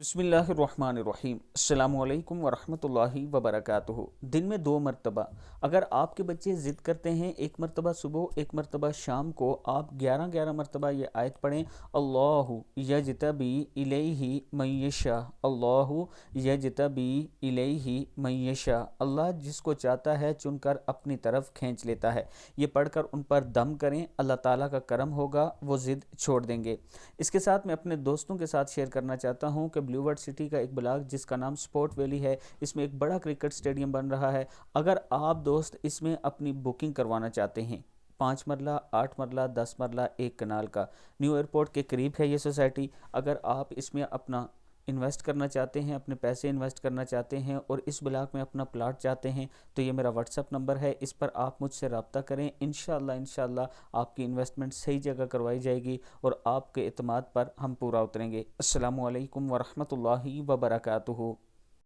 बिस्मिल्लाहिर्रहमानिर्रहीम। अस्सलामु अलैकुम वरहमतुल्लाहि वबरकातुहू। दिन में 2 मरतबा अगर आपके बच्चे ज़िद करते हैं, एक मरतबा सुबह एक मरतबा शाम को, आप 11 मरतबा ये आयत पढ़ें, अल्लाहु यजतबी इलैहि मन यशा, अल्लाहु यजतबी इलैहि मन यशा। अल्लाह जिसको चाहता है चुनकर अपनी तरफ खींच लेता है। ये पढ़कर उन पर दम करें, अल्लाह ताला का करम होगा, वो ज़िद छोड़ देंगे। इसके साथ मैं अपने दोस्तों के साथ शेयर करना चाहता हूँ कि ब्लू वर्ड सिटी का एक ब्लॉक जिसका नाम स्पोर्ट वैली है, इसमें एक बड़ा क्रिकेट स्टेडियम बन रहा है। अगर आप दोस्त इसमें अपनी बुकिंग करवाना चाहते हैं, 5 मरला, 8 मरला, 10 मरला, एक कनाल का, न्यू एयरपोर्ट के करीब है ये सोसाइटी। अगर आप इसमें अपना इन्वेस्ट करना चाहते हैं, अपने पैसे इन्वेस्ट करना चाहते हैं और इस ब्लॉक में अपना प्लाट चाहते हैं, तो ये मेरा व्हाट्सअप नंबर है, इस पर आप मुझसे रब्ता करें। इंशाल्लाह आपकी इन्वेस्टमेंट सही जगह करवाई जाएगी और आपके एतमाद पर हम पूरा उतरेंगे। अस्सलामु अलैकुम वरहमतुल्लाहि वबरकातुहू।